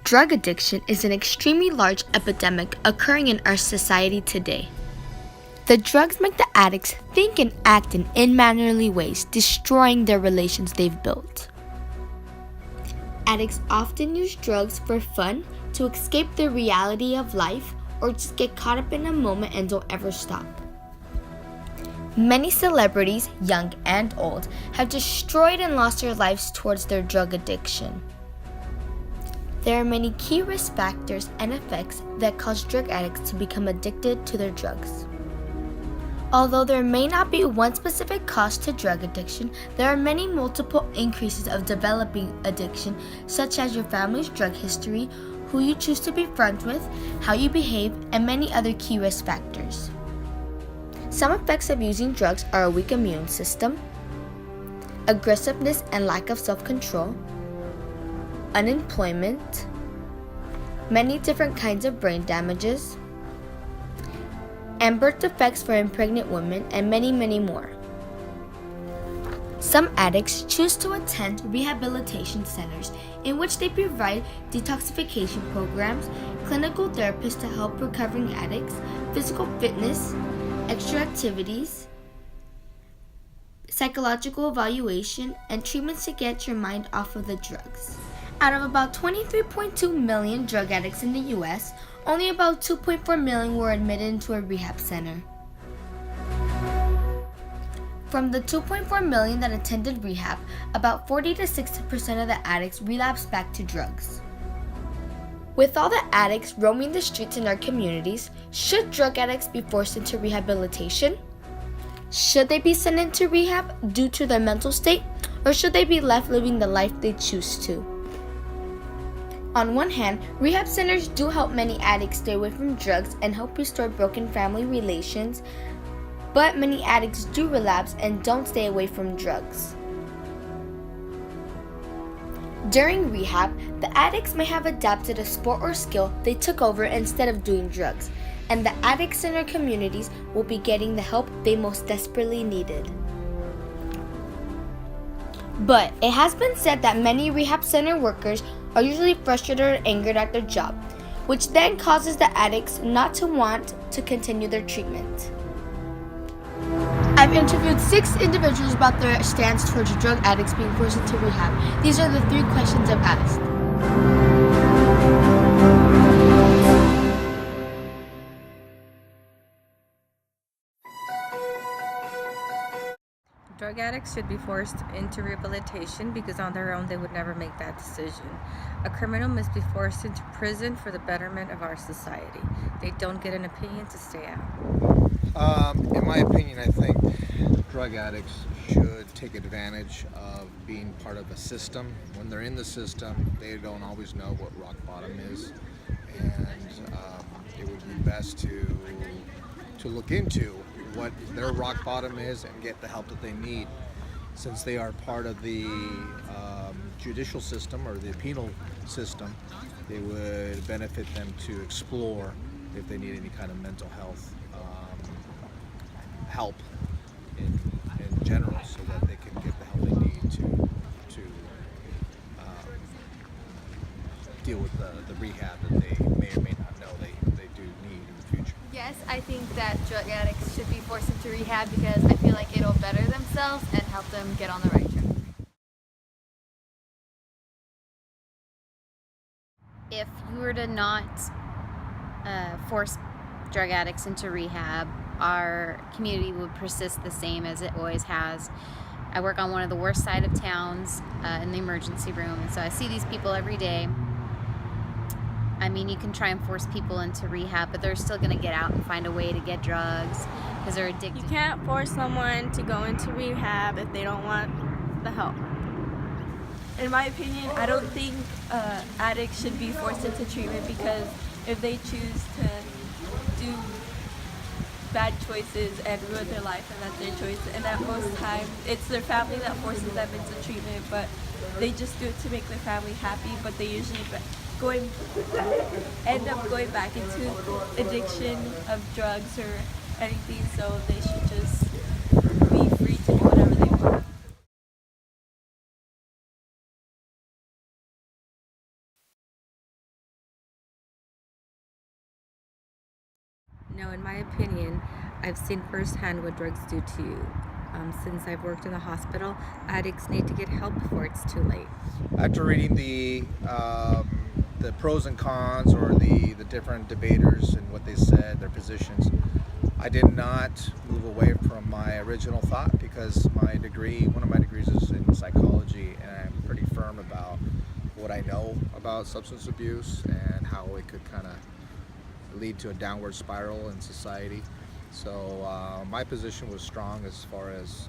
Drug addiction is an extremely large epidemic occurring in our society today. The drugs make the addicts think and act in unmannerly ways, destroying their relations they've built. Addicts often use drugs for fun, to escape the reality of life, or just get caught up in a moment and don't ever stop. Many celebrities, young and old, have destroyed and lost their lives towards their drug addiction. There are many key risk factors and effects that cause drug addicts to become addicted to their drugs. Although there may not be one specific cause to drug addiction, there are many multiple increases of developing addiction, such as your family's drug history, who you choose to be friends with, how you behave, and many other key risk factors. Some effects of using drugs are a weak immune system, aggressiveness and lack of self-control, unemployment, many different kinds of brain damages, and birth defects for pregnant women, and many, many more. Some addicts choose to attend rehabilitation centers in which they provide detoxification programs, clinical therapists to help recovering addicts, physical fitness, extra activities, psychological evaluation, and treatments to get your mind off of the drugs. Out of about 23.2 million drug addicts in the U.S., only about 2.4 million were admitted into a rehab center. From the 2.4 million that attended rehab, about 40 to 60% of the addicts relapsed back to drugs. With all the addicts roaming the streets in our communities, should drug addicts be forced into rehabilitation? Should they be sent into rehab due to their mental state, or should they be left living the life they choose to? On one hand, rehab centers do help many addicts stay away from drugs and help restore broken family relations, but many addicts do relapse and don't stay away from drugs. During rehab, the addicts may have adapted a sport or skill they took over instead of doing drugs, and the addicts in our communities will be getting the help they most desperately needed. But it has been said that many rehab center workers are usually frustrated or angered at their job, which then causes the addicts not to want to continue their treatment. I've interviewed 6 individuals about their stance towards drug addicts being forced into rehab. These are the 3 questions I've asked. Drug addicts should be forced into rehabilitation because on their own they would never make that decision. A criminal must be forced into prison for the betterment of our society. They don't get an opinion to stay out. In my opinion, I think drug addicts should take advantage of being part of a system. When they're in the system, they don't always know what rock bottom is, and it would be best to look into what their rock bottom is and get the help that they need. Since they are part of the judicial system or the penal system, it would benefit them to explore if they need any kind of mental health help in general, so that they can get the help they need to deal with the rehab that they may or may not know they do need in the future. Yes, I think that drug addicts should be forced into rehab because I feel like it'll better themselves and help them get on the right track. If you were to not force drug addicts into rehab, our community would persist the same as it always has. I work on one of the worst side of towns in the emergency room, and so I see these people every day. I mean, you can try and force people into rehab, but they're still going to get out and find a way to get drugs because they're addicted. You can't force someone to go into rehab if they don't want the help. In my opinion, I don't think addicts should be forced into treatment, because if they choose to do bad choices and ruin their life, and that's their choice, and at most time it's their family that forces them into treatment, but they just do it to make their family happy, but they usually end up going back into addiction of drugs or anything, so they should just be free to do whatever they want. In my opinion, I've seen firsthand what drugs do to you. Since I've worked in the hospital, addicts need to get help before it's too late. After reading the pros and cons, or the different debaters and what they said, their positions, I did not move away from my original thought, because one of my degrees is in psychology, and I'm pretty firm about what I know about substance abuse and how it could kind of lead to a downward spiral in society. So my position was strong as far as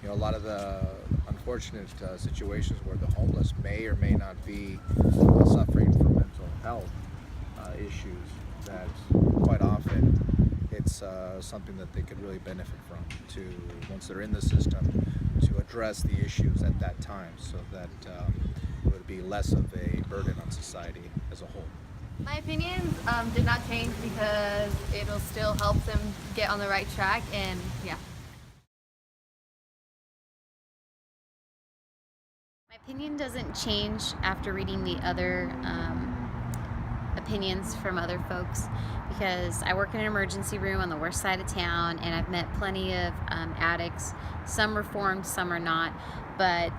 a lot of the unfortunate situations where the homeless may or may not be suffering from mental health issues, that quite often it's something that they could really benefit from, to once they're in the system, to address the issues at that time, so that it would be less of a burden on society as a whole. My opinions did not change because it'll still help them get on the right track, and yeah. My opinion doesn't change after reading the other opinions from other folks, because I work in an emergency room on the worst side of town, and I've met plenty of addicts. Some reformed, some are not, but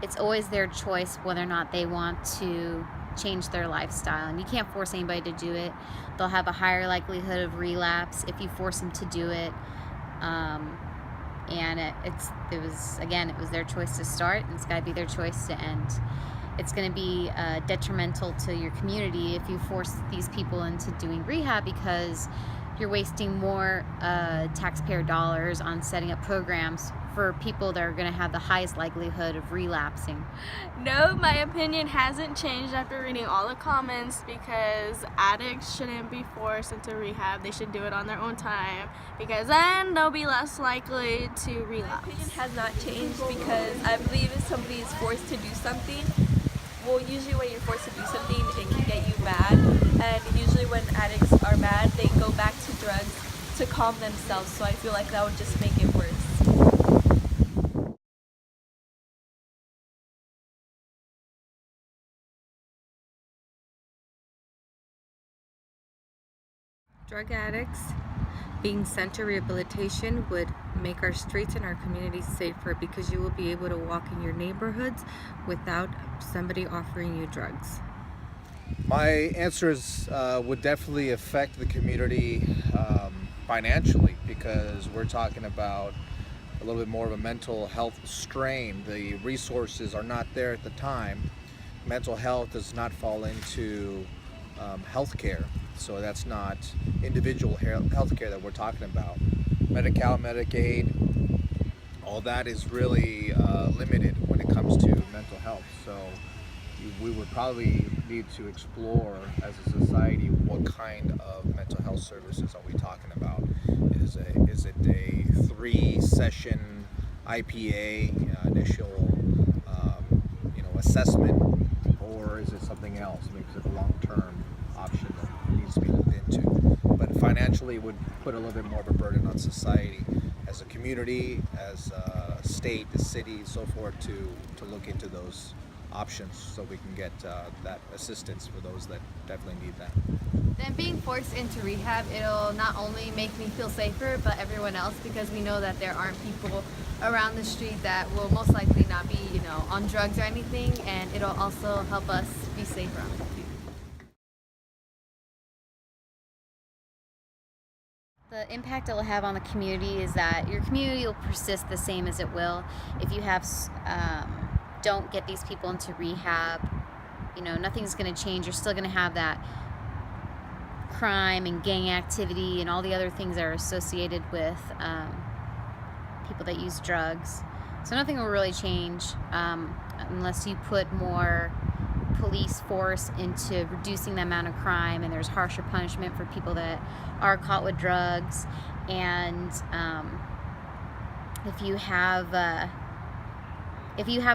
it's always their choice whether or not they want to change their lifestyle, and you can't force anybody to do it. They'll have a higher likelihood of relapse if you force them to do it, and it was their choice to start, and it's got to be their choice to end. It's going to be detrimental to your community if you force these people into doing rehab, because you're wasting more taxpayer dollars on setting up programs for people that are going to have the highest likelihood of relapsing. No, my opinion hasn't changed after reading all the comments, because addicts shouldn't be forced into rehab. They should do it on their own time, because then they'll be less likely to relapse. My opinion has not changed, because I believe if somebody is forced to do something, well, usually when you're forced to do something, it can get you mad, and usually when addicts are mad, they go back to drugs to calm themselves, so I feel like that would just make it worse. Drug addicts being sent to rehabilitation would make our streets and our communities safer, because you will be able to walk in your neighborhoods without somebody offering you drugs. My answers would definitely affect the community financially, because we're talking about a little bit more of a mental health strain. The resources are not there at the time. Mental health does not fall into health care, so that's not individual health care that we're talking about. Medi-Cal, Medicaid, all that is really limited when it comes to mental health. So we would probably need to explore as a society what kind of mental health services are we talking about. Is it a 3-session IPA, initial assessment, or is it something else? Maybe it's a long-term option that needs to be looked into. But financially, it would put a little bit more of a burden on society as a community, as a state, a city, so forth, to look into those options, so we can get that assistance for those that definitely need that. Then being forced into rehab, it'll not only make me feel safer, but everyone else, because we know that there aren't people around the street that will most likely not be, on drugs or anything, and it'll also help us be safer on the street. The impact it will have on the community is that your community will persist the same as it will if you have don't get these people into rehab. Nothing's going to change. You're still going to have that crime and gang activity and all the other things that are associated with people that use drugs. So nothing will really change unless you put more police force into reducing the amount of crime, and there's harsher punishment for people that are caught with drugs. And if you have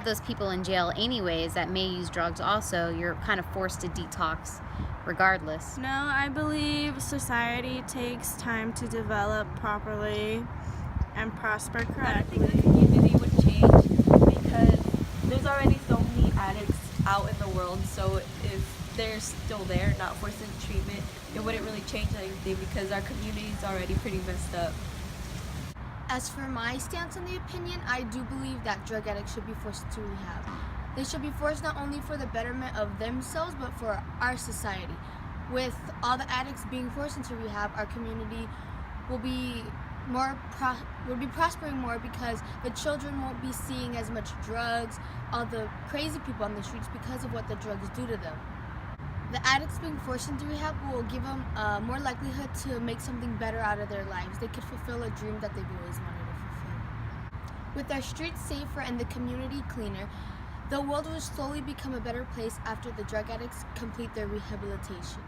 those people in jail anyways that may use drugs also, you're kind of forced to detox regardless. No, I believe society takes time to develop properly and prosper correctly. I don't think the community would change, because there's already so many addicts out in the world. So if they're still there, not forced into treatment, it wouldn't really change anything because our community is already pretty messed up. As for my stance on the opinion, I do believe that drug addicts should be forced into rehab. They should be forced not only for the betterment of themselves, but for our society. With all the addicts being forced into rehab, our community will be prospering more because the children won't be seeing as much drugs, all the crazy people on the streets because of what the drugs do to them. The addicts being forced into rehab will give them more likelihood to make something better out of their lives. They could fulfill a dream that they've always wanted to fulfill. With our streets safer and the community cleaner, the world will slowly become a better place after the drug addicts complete their rehabilitation.